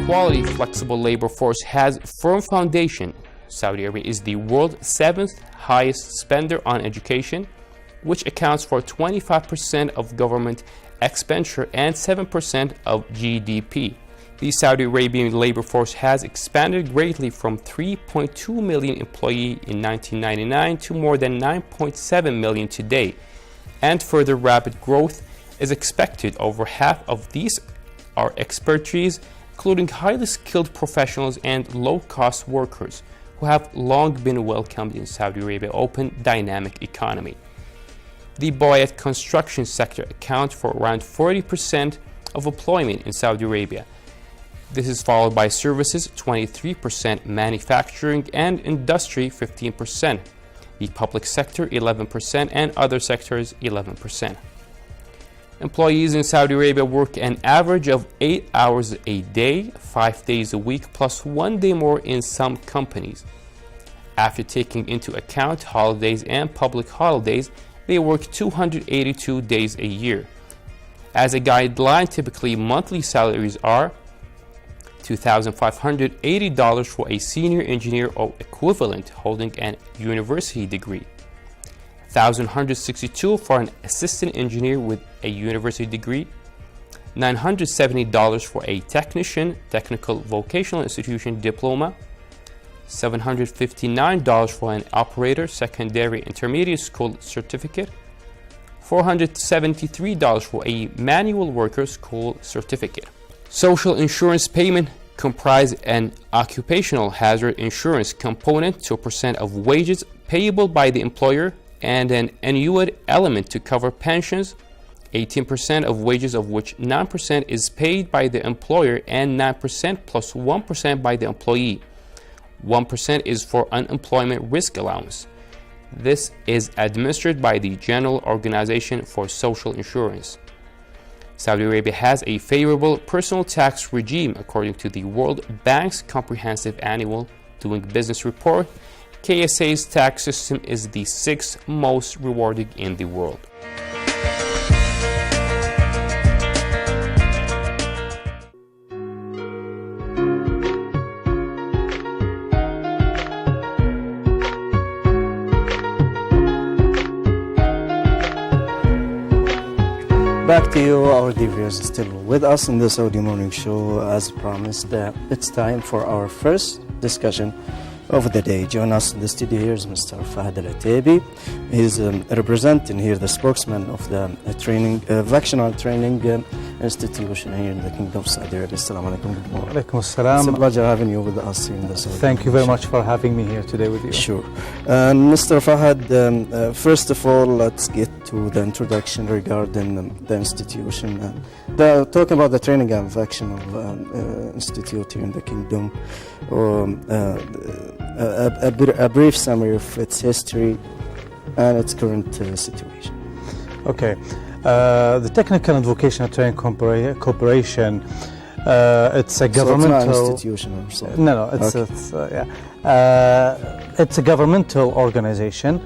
high-quality, flexible labor force has firm foundation. Saudi Arabia is the world's 7th highest spender on education, which accounts for 25% of government expenditure and 7% of GDP. The Saudi Arabian labor force has expanded greatly from 3.2 million employees in 1999 to more than 9.7 million today, and further rapid growth is expected. Over half of these are expertise, including highly skilled professionals and low-cost workers who have long been welcomed in Saudi Arabia's open, dynamic economy. The buoyant construction sector accounts for around 40% of employment in Saudi Arabia. This is followed by services, 23%, manufacturing and industry, 15%, the public sector, 11%, and other sectors, 11%. Employees in Saudi Arabia work an average of 8 hours a day, 5 days a week, plus 1 day more in some companies. After taking into account holidays and public holidays, they work 282 days a year. As a guideline, typically monthly salaries are $2,580 for a senior engineer or equivalent holding an university degree, $1,162 for an assistant engineer with a university degree, $970 for a technician, technical vocational institution diploma, $759 for an operator, secondary intermediate school certificate, $473 for a manual worker school certificate. Social insurance payment comprise an occupational hazard insurance component, 2% of wages payable by the employer, and an annuity element to cover pensions, 18% of wages of which 9% is paid by the employer and 9% plus 1% by the employee. 1% is for unemployment risk allowance. This is administered by the General Organization for Social Insurance. Saudi Arabia has a favorable personal tax regime according to the World Bank's Comprehensive Annual Doing Business Report. KSA's tax system is the 6th most rewarding in the world. Back to you, our dear viewers, still with us in the Saudi Morning Show. As promised, it's time for our first discussion of the day. Join us in the studio here is Mr. Fahd Al-Ataibi. He's representing here the spokesman of the Vocational Training Institution here in the Kingdom of Saudi Arabia. Assalamu alaikum. Alaikum assalam. It's a pleasure having you with us here in the Saudi Thank you very much for having me here today with you. Sure. Mr. Fahd, first of all, let's get to the introduction regarding the institution. Talking about the Training and Vocational Institute here in the Kingdom. A brief summary of its history and its current situation. Okay. The Technical and Vocational Training Corporation, it's a governmental... So it's not an institution or something? No, it's a governmental organization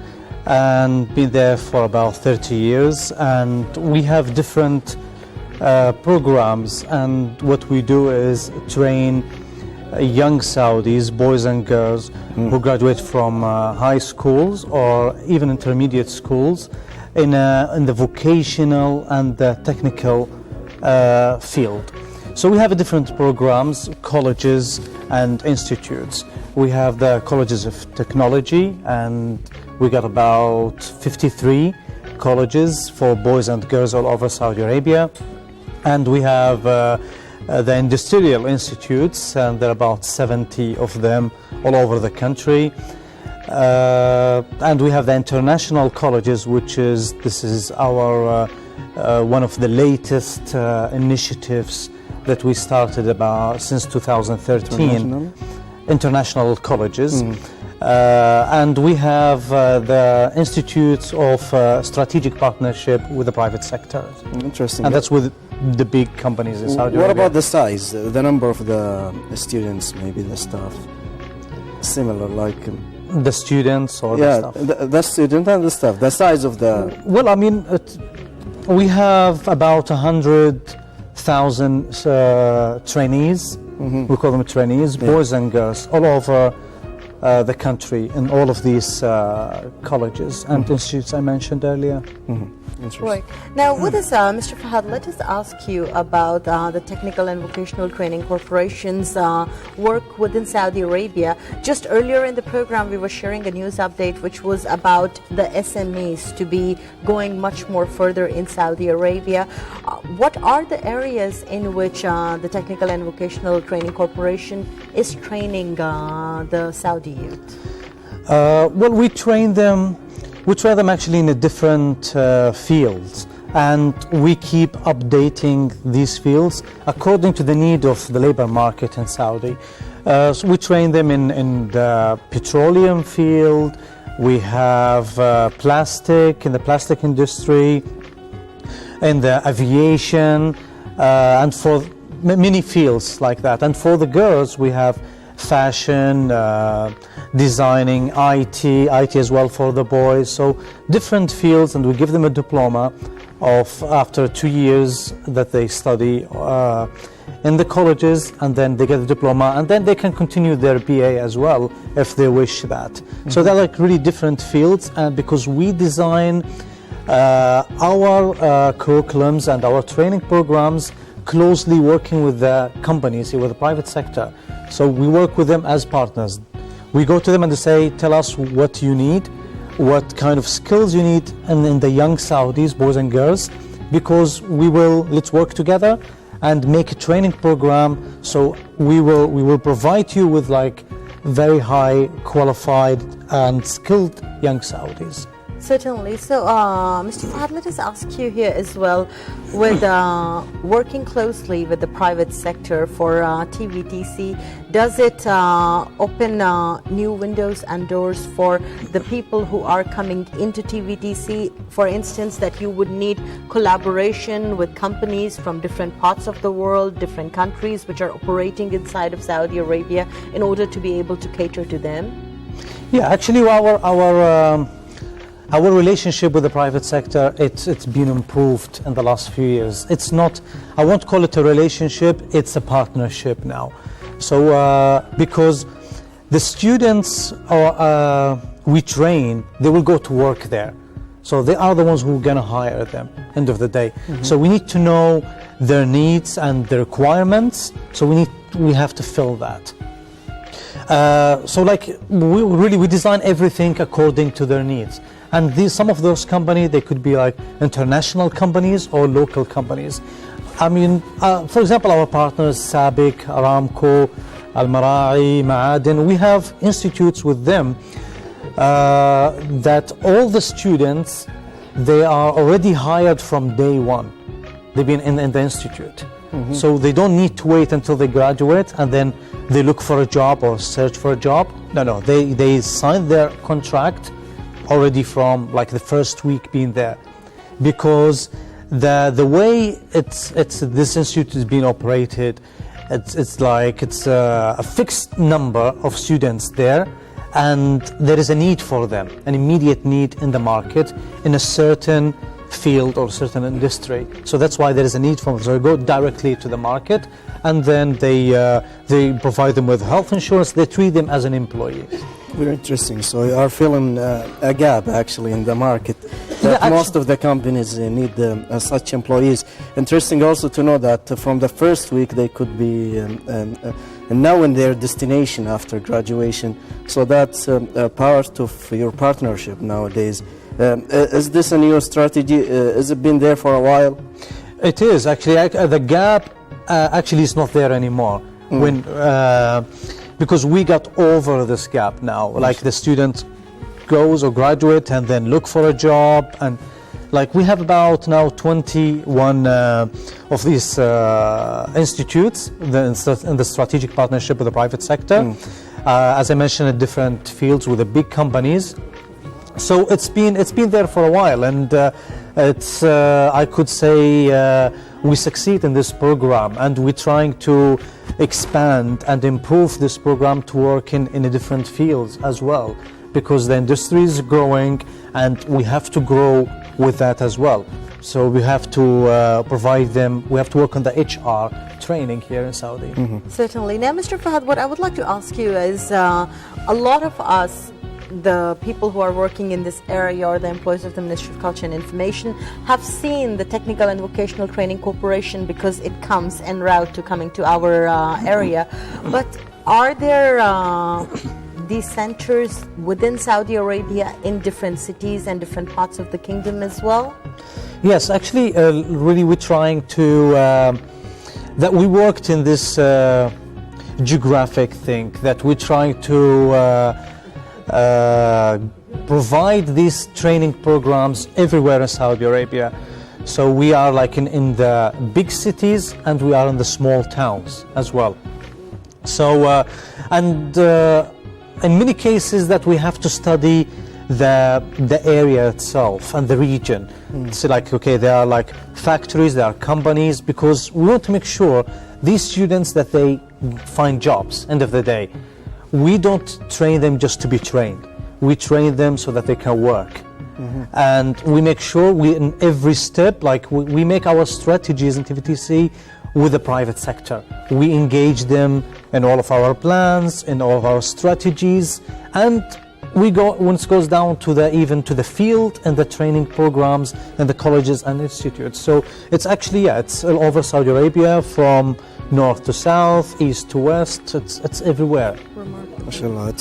and been there for about 30 years, and we have different programs, and what we do is train young Saudis, boys and girls, who graduate from high schools or even intermediate schools in the vocational and the technical field. So we have different programs, colleges and institutes. We have the colleges of technology, and we got about 53 colleges for boys and girls all over Saudi Arabia. And we have the industrial institutes, and there are about 70 of them all over the country. And we have the international colleges, this is our one of the latest initiatives that we started about since 2013. International colleges. And we have the institutes of strategic partnership with the private sector. Interesting. And that's with the big companies in Saudi Arabia. What about the size, the number of the students, maybe the staff? Similar, like... The students or the staff? The student and the staff, the size of the... Well, I mean, we have about 100,000 trainees We call them trainees, boys and girls, all over the country in all of these colleges and institutes I mentioned earlier. Right. Now, with us, Mr. Fahad, let us ask you about the Technical and Vocational Training Corporation's work within Saudi Arabia. Just earlier in the program, we were sharing a news update which was about the SMEs to be going much more further in Saudi Arabia. What are the areas in which the Technical and Vocational Training Corporation is training the Saudi youth? Well, we train them actually in a different fields, and we keep updating these fields according to the need of the labor market in Saudi. So we train them in the petroleum field, we have plastic, in the plastic industry, in the aviation, and for many fields like that. And for the girls, we have fashion, designing, IT as well for the boys. So different fields, and we give them a diploma of after 2 years that they study in the colleges, and then they get the diploma, and then they can continue their BA as well if they wish that. So they're like really different fields, and because we design our curriculums and our training programs closely working with the companies, with the private sector. So we work with them as partners. We go to them and they say, tell us what you need, what kind of skills you need in the young Saudis, boys and girls, because let's work together and make a training program. So we will provide you with like very high qualified and skilled young Saudis. Certainly. So, Mr. Fahad, let us ask you here as well, with working closely with the private sector for TVTC, does it open new windows and doors for the people who are coming into TVTC? For instance, that you would need collaboration with companies from different parts of the world, different countries which are operating inside of Saudi Arabia in order to be able to cater to them? Yeah, actually our relationship with the private sector, it's been improved in the last few years. It's not, I won't call it a relationship, it's a partnership now. So because the students we train, they will go to work there. So they are the ones who are going to hire them, end of the day. So we need to know their needs and their requirements, so we have to fill that. So like we design everything according to their needs. And some of those companies, they could be like international companies or local companies. I mean, for example, our partners, Sabic, Aramco, Al-Mara'i, Ma'adin, we have institutes with them that all the students, they are already hired from day one. They've been in the institute. So they don't need to wait until they graduate and then they look for a job or search for a job. No, they sign their contract already from like the first week being there, because the way this institute is being operated, it's a fixed number of students there, and there is a need for them, an immediate need in the market in a certain field or certain industry. So that's why there is a need for them. So they go directly to the market, and then they provide them with health insurance. They treat them as an employee. Very interesting. So you are feeling a gap actually in the market that most of the companies need such employees. Interesting also to know that from the first week they could be now in their destination after graduation. So that's a part of your partnership nowadays. Is this a new strategy? Has it been there for a while? It is actually. The gap actually is not there anymore. When because we got over this gap now. Like the student goes or graduate and then look for a job, and like we have about now 21 of these institutes in the strategic partnership with the private sector. As I mentioned, in different fields with the big companies. So it's been there for a while, and it's I could say we succeed in this program, and we're trying to expand and improve this program to work in different fields as well, because the industry is growing and we have to grow with that as well. So we have to provide them, we have to work on the HR training here in Saudi. Certainly. Now, Mr. Fahad, what I would like to ask you is a lot of us, the people who are working in this area or the employees of the Ministry of Culture and Information, have seen the Technical and Vocational Training Corporation because it comes en route to coming to our area. But are there these centers within Saudi Arabia in different cities and different parts of the kingdom as well? Yes, actually, really we're trying to, that we worked in this geographic thing, that we're trying to provide these training programs everywhere in Saudi Arabia. So we are like in the big cities and we are in the small towns as well. So, in many cases that we have to study the area itself and the region. So like, okay, there are like factories, there are companies, because we want to make sure these students that they find jobs, end of the day. We don't train them just to be trained. We train them so that they can work. And we make sure we, in every step, like we make our strategies in TVTC with the private sector. We engage them in all of our plans, in all of our strategies, and we go, when it goes down to even to the field and the training programs and the colleges and institutes. So it's actually, it's all over Saudi Arabia, from north to south, east to west, it's everywhere. MashaAllah,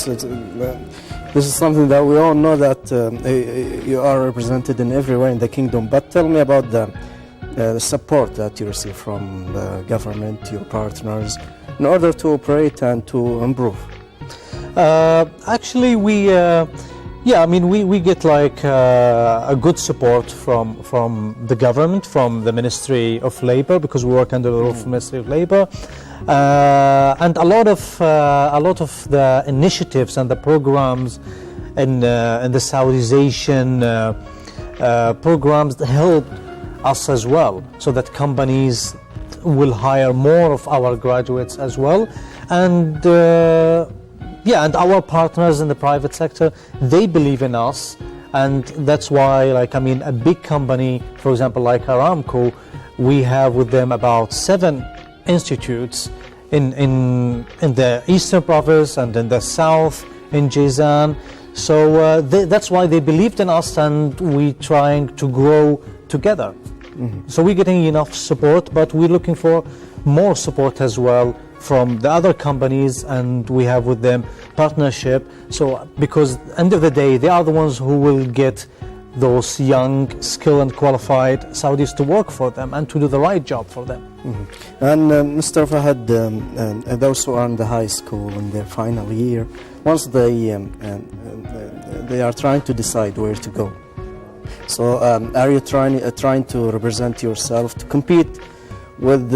this is something that we all know, that you are represented in everywhere in the kingdom. But tell me about the support that you receive from the government, your partners, in order to operate and to improve. Actually, we get like a good support from the government, from the Ministry of Labor, because we work under the roof of the Ministry of Labor, and a lot of the initiatives and the programs in the Saudization programs helped us as well, so that companies will hire more of our graduates as well, and and our partners in the private sector, they believe in us, and that's why, a big company, for example, like Aramco, we have with them about 7 institutes in the eastern province and in the south, in Jizan. So that's why they believed in us, and we trying to grow together. So we're getting enough support, but we're looking for more support as well from the other companies, and we have with them partnership. So because end of the day, they are the ones who will get those young, skilled and qualified Saudis to work for them and to do the right job for them. And Mr. Fahad, those who are in the high school in their final year, once they are trying to decide where to go. So are you trying to represent yourself to compete with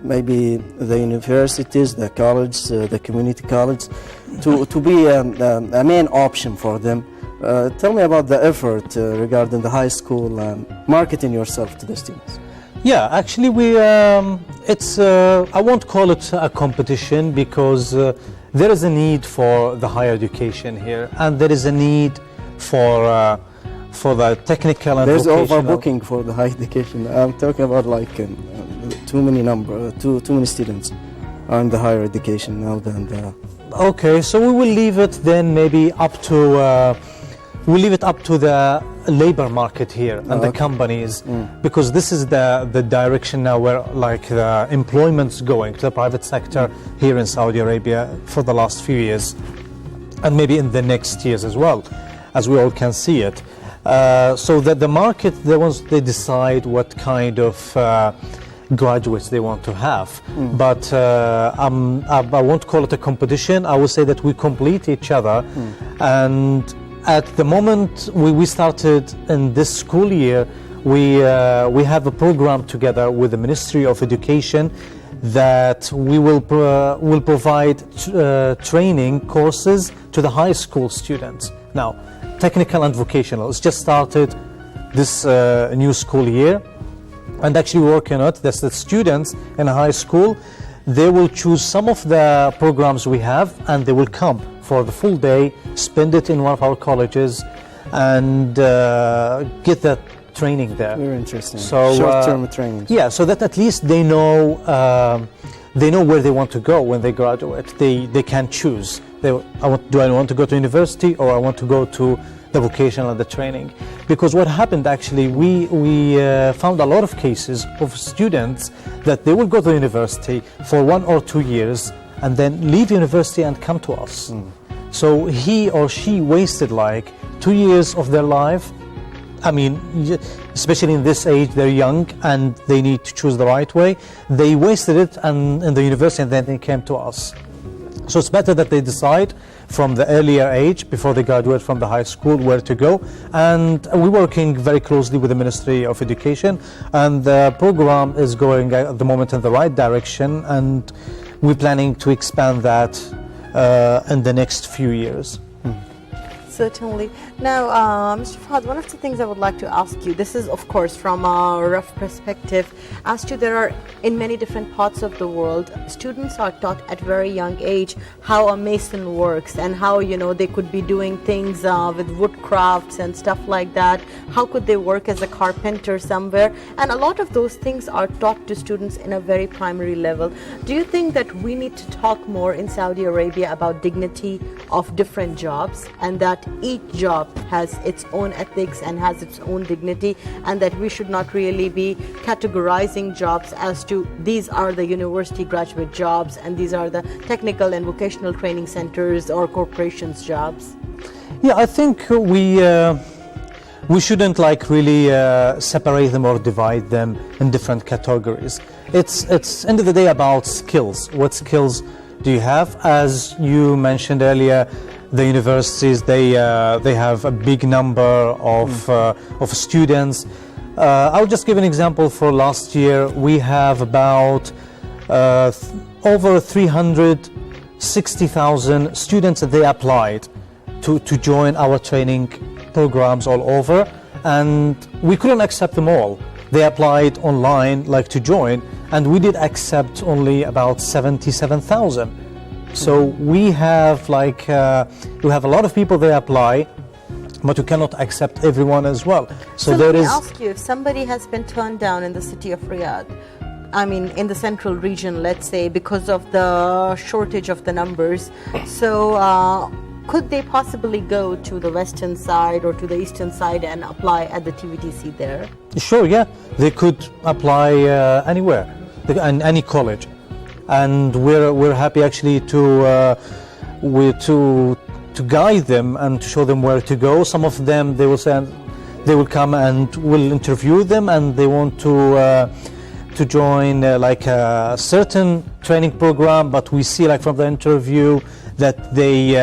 maybe the universities, the college, the community college, to be a main option for them? Tell me about the effort regarding the high school marketing yourself to the students. Yeah, actually I won't call it a competition, because there is a need for the higher education here, and there is a need for the technical and there's vocational. overbooking for the higher education. I'm talking about too many students are in the higher education now than the. Okay, so we will leave it then maybe up to the labor market here and the companies, because this is the direction now where the employment's going to the private sector here in Saudi Arabia for the last few years, and maybe in the next years as well, as we all can see it. So that the market, once they decide what kind of graduates they want to have. But I won't call it a competition. I will say that we complete each other. And at the moment we started in this school year, we have a program together with the Ministry of Education that we will provide training courses to the high school students. Now, technical and vocational. It's just started this new school year, and actually working on it. That's the students in a high school. They will choose some of the programs we have, and they will come for the full day, spend it in one of our colleges, and get that training there. Very interesting. So short-term training. Yeah, so that at least they know where they want to go when they graduate. They can choose. Do I want to go to university, or I want to go to the vocational and the training? Because what happened actually, we found a lot of cases of students that they will go to university for 1 or 2 years and then leave university and come to us. So he or she wasted like 2 years of their life. I mean, especially in this age, they're young and they need to choose the right way. They wasted it in the university and then they came to us. So it's better that they decide from the earlier age, before they graduate from the high school, where to go. And we're working very closely with the Ministry of Education, and the program is going at the moment in the right direction, and we're planning to expand that in the next few years. Certainly. Now, Mr. Fahad, one of the things I would like to ask you, this is of course from a rough perspective, as to there are in many different parts of the world, students are taught at very young age how a mason works and how, you know, they could be doing things with wood crafts and stuff like that. How could they work as a carpenter somewhere? And a lot of those things are taught to students in a very primary level. Do you think that we need to talk more in Saudi Arabia about dignity of different jobs, and that each job has its own ethics and has its own dignity, and that we should not really be categorizing jobs as to these are the university graduate jobs and these are the technical and vocational training centers or corporations jobs? Yeah, I think we shouldn't like really separate them or divide them in different categories. It's end of the day about skills. What skills do you have? As you mentioned earlier, the universities, they have a big number of students. I'll just give an example. For last year, we have about over 360,000 students that they applied to join our training programs all over, and we couldn't accept them all. They applied online like to join, and we did accept only about 77,000. So we have like we have a lot of people they apply, but we cannot accept everyone as well. So let me ask you, if somebody has been turned down in the city of Riyadh, I mean in the central region, let's say, because of the shortage of the numbers, so could they possibly go to the western side or to the eastern side and apply at the TVTC there? Sure, yeah, they could apply anywhere, in any college. And we're happy actually to guide them and to show them where to go. Some of them they will come and we'll interview them, and they want to join like a certain training program, but we see like from the interview that they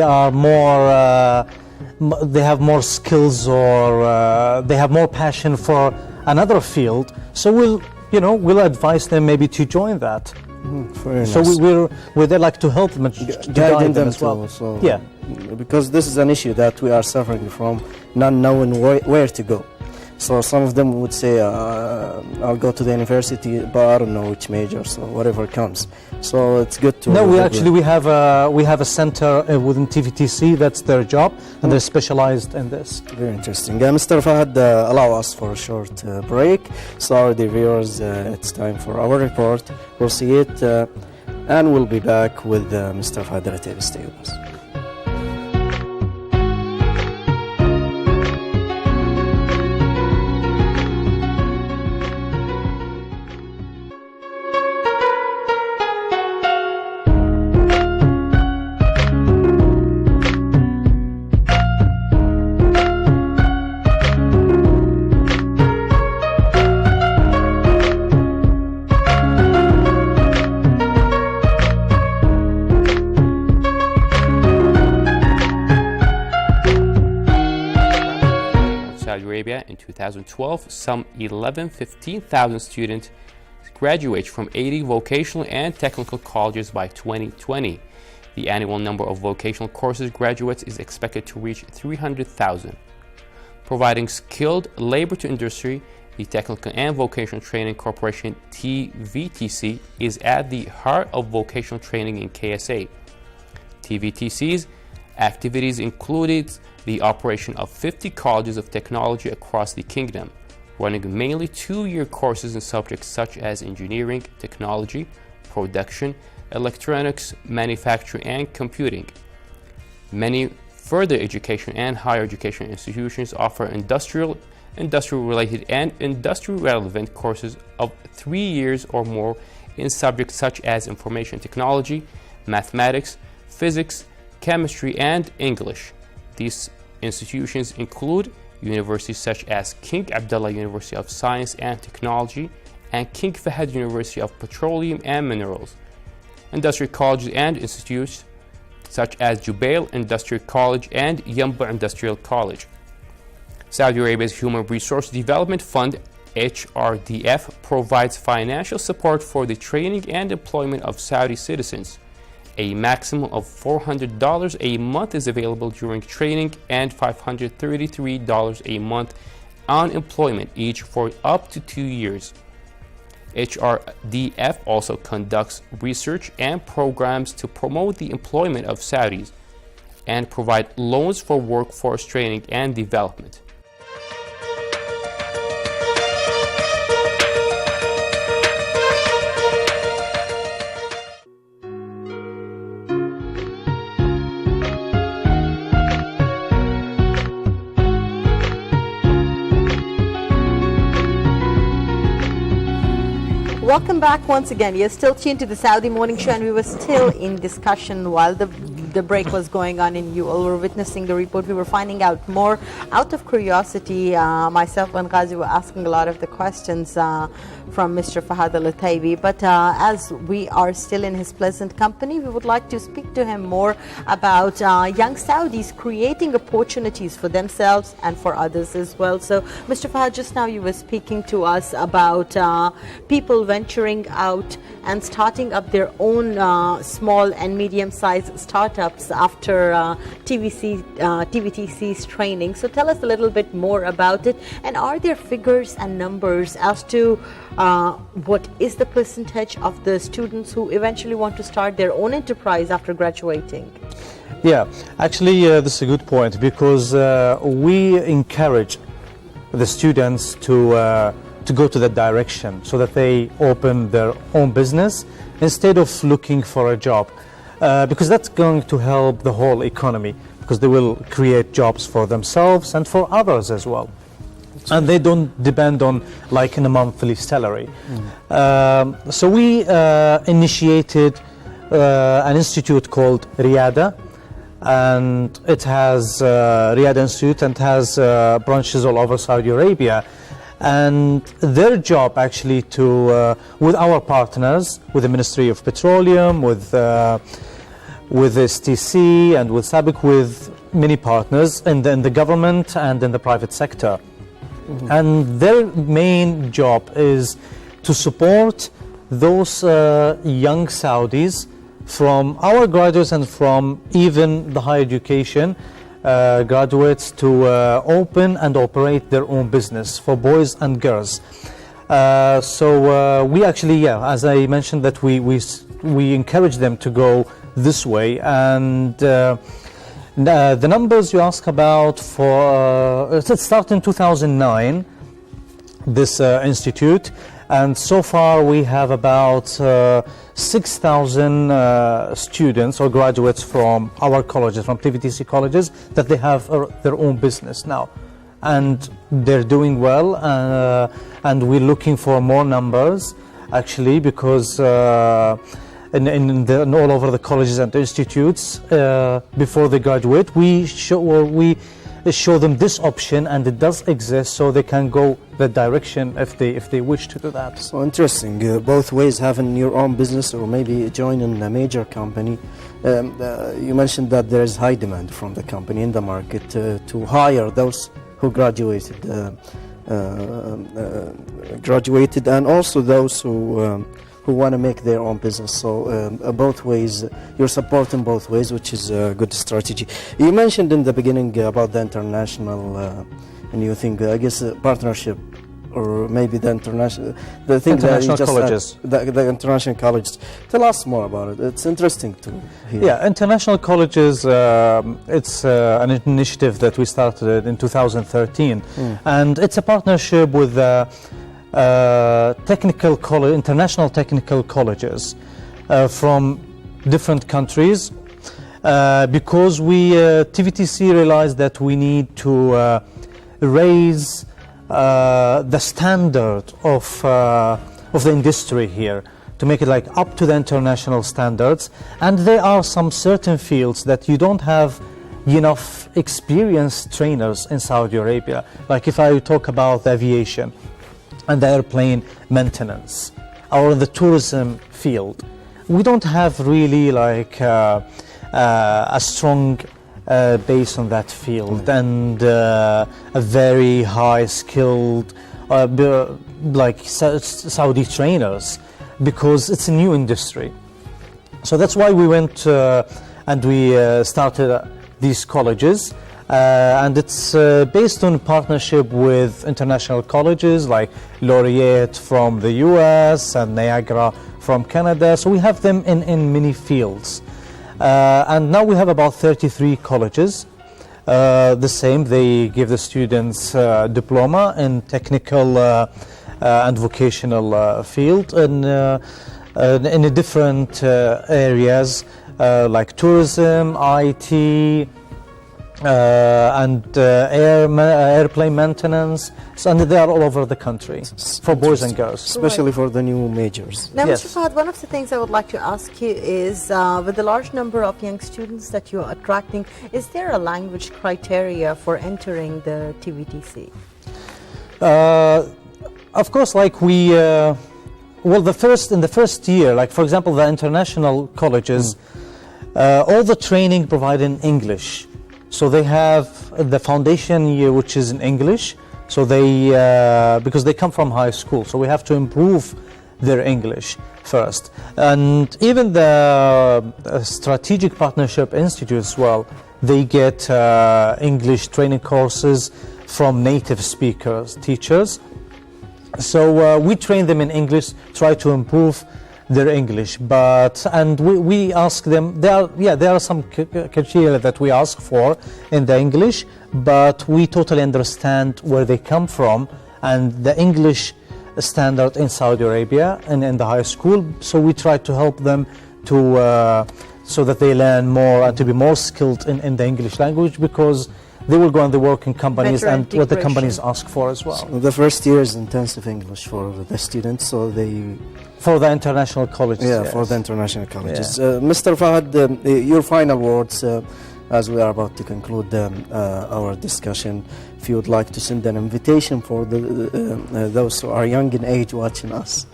are more they have more skills, or they have more passion for another field. So we'll advise them maybe to join that. So we're there like to help them and to guide them as well. So yeah, because this is an issue that we are suffering from, not knowing where to go. So some of them would say, I'll go to the university, but I don't know which major, so whatever comes. So it's good to... No, we have a center within TVTC, that's their job, and they're specialized in this. Very interesting. Mr. Fahad, allow us for a short break. So our dear viewers, it's time for our report. We'll see it, and we'll be back with Mr. Fahad Al-Ataybi. Stay with us. In 2012, some 15,000 students graduate from 80 vocational and technical colleges by 2020. The annual number of vocational courses graduates is expected to reach 300,000. Providing skilled labor to industry, the Technical and Vocational Training Corporation TVTC is at the heart of vocational training in KSA. TVTC's Activities included the operation of 50 colleges of technology across the kingdom, running mainly 2-year courses in subjects such as engineering, technology, production, electronics, manufacturing, and computing. Many further education and higher education institutions offer industrial-related and industry-relevant courses of 3 years or more in subjects such as information technology, mathematics, physics, chemistry, and English. These institutions include universities such as King Abdullah University of Science and Technology and King Fahd University of Petroleum and Minerals. Industrial colleges and institutes such as Jubail Industrial College and Yanbu Industrial College. Saudi Arabia's Human Resource Development Fund, HRDF, provides financial support for the training and employment of Saudi citizens. A maximum of $400 a month is available during training and $533 a month on employment, each for up to 2 years. HRDF also conducts research and programs to promote the employment of Saudis and provide loans for workforce training and development. Welcome back once again. You're still tuned to the Saudi Morning Show, and we were still in discussion while the break was going on, and you all were witnessing the report. We were finding out more out of curiosity. Myself and Ghazi were asking a lot of the questions from Mr. Fahad Al-Ataibi, but as we are still in his pleasant company, we would like to speak to him more about young Saudis creating opportunities for themselves and for others as well. So, Mr. Fahad, just now you were speaking to us about people venturing out and starting up their own small and medium-sized startups after TVTC's training. So tell us a little bit more about it, and are there figures and numbers as to what is the percentage of the students who eventually want to start their own enterprise after graduating? Yeah, actually this is a good point, because we encourage the students to go to that direction so that they open their own business instead of looking for a job, because that's going to help the whole economy, because they will create jobs for themselves and for others as well. And they don't depend on like in a monthly salary. So we initiated an institute called Riyada, and it has Riyada Institute and has branches all over Saudi Arabia. And their job actually to, with our partners, with the Ministry of Petroleum, with STC and with SABIC, with many partners in the government and in the private sector. And their main job is to support those young Saudis, from our graduates and from even the higher education graduates, to open and operate their own business for boys and girls. So we actually, as I mentioned, that we encourage them to go this way. And the numbers you ask about, for it started in 2009, this institute, and so far we have about 6,000 students or graduates from our colleges, from TVTC colleges, that they have their own business now, and they're doing well, and we're looking for more numbers actually, because in all over the colleges and institutes, before they graduate, we show them this option, and it does exist, so they can go that direction if they wish to do that. So interesting. Both ways, having your own business or maybe joining a major company. You mentioned that there is high demand from the company in the market to hire those who graduated, and also those who want to make their own business. So both ways, you're supporting both ways, which is a good strategy. You mentioned in the beginning about the international, and you think, I guess, partnership or maybe the international, the thing that you International just colleges. the international colleges. Tell us more about it. It's interesting to hear. Yeah, international colleges, it's an initiative that we started in 2013, and it's a partnership with international technical colleges from different countries, because we TVTC realized that we need to raise the standard of the industry here, to make it like up to the international standards. And there are some certain fields that you don't have enough experienced trainers in Saudi Arabia. Like if I talk about the aviation and the airplane maintenance, or the tourism field, we don't have really like a strong base on that field, and a very high skilled like Saudi trainers, because it's a new industry. So that's why we went and we started these colleges, and it's based on partnership with international colleges like Laureate from the US and Niagara from Canada. So we have them in many fields. And now we have about 33 colleges. The same, they give the students diploma in technical and vocational field, and in different areas like tourism, IT, and airplane maintenance. So, and they are all over the country for boys and girls. Especially for the new majors. Now, Yes. Mr. Fahd, one of the things I would like to ask you is, with the large number of young students that you're attracting, is there a language criteria for entering the TVTC? Of course, like we, well, in the first year, like for example, the international colleges, all the training provided in English. So they have the foundation year, which is in English. So they, because they come from high school, so we have to improve their English first. And even the Strategic Partnership Institute as well, they get English training courses from native speakers, teachers. So we train them in English, try to improve their English, and we ask them, there are some criteria that we ask for in the English, but we totally understand where they come from and the English standard in Saudi Arabia and in the high school. So we try to help them to so that they learn more and to be more skilled in the English language, because they will go and they work in companies Better and what the integration. companies ask for as well. The first year is intensive English for the students, so they... For the international colleges. Yeah, yes. for the international colleges. Yeah. Mr. Fahd, your final words as we are about to conclude our discussion. If you would like to send an invitation for those who are young in age watching us.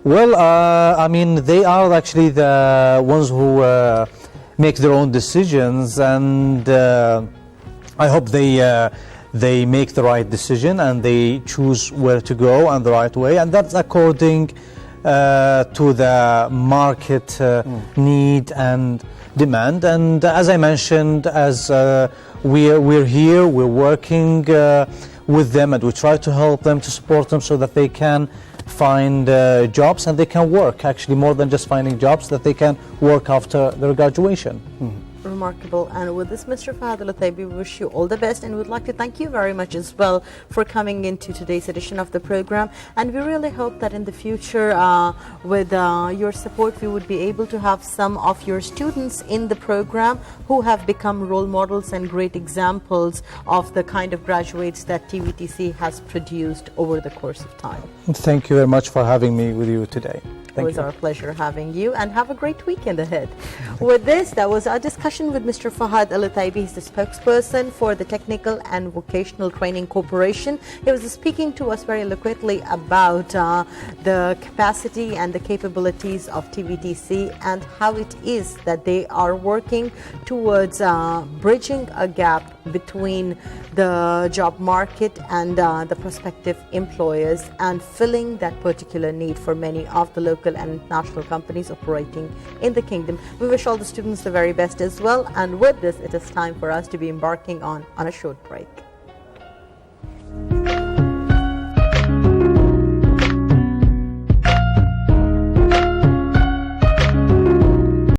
Well, I mean, they are actually the ones who make their own decisions, and I hope they make the right decision and they choose where to go and the right way, and that's according to the market need and demand. And as I mentioned, as we're here, we're working with them, and we try to help them, to support them so that they can find jobs and they can work, actually more than just finding jobs, that they can work after their graduation. Remarkable. And with this, Mr. Fahd Al-Ataibi, we wish you all the best, and we'd like to thank you very much as well for coming into today's edition of the program. And we really hope that in the future, with your support, we would be able to have some of your students in the program who have become role models and great examples of the kind of graduates that TVTC has produced over the course of time. Thank you very much for having me with you today. It was our pleasure having you, and have a great weekend ahead. With this, that was our discussion with Mr. Fahd Al-Ataibi. He's the spokesperson for the Technical and Vocational Training Corporation. He was speaking to us very eloquently about the capacity and the capabilities of TVTC and how it is that they are working towards bridging a gap between the job market and the prospective employers, and filling that particular need for many of the local and international companies operating in the kingdom. We wish all the students the very best as well, and with this, it is time for us to be embarking on a short break.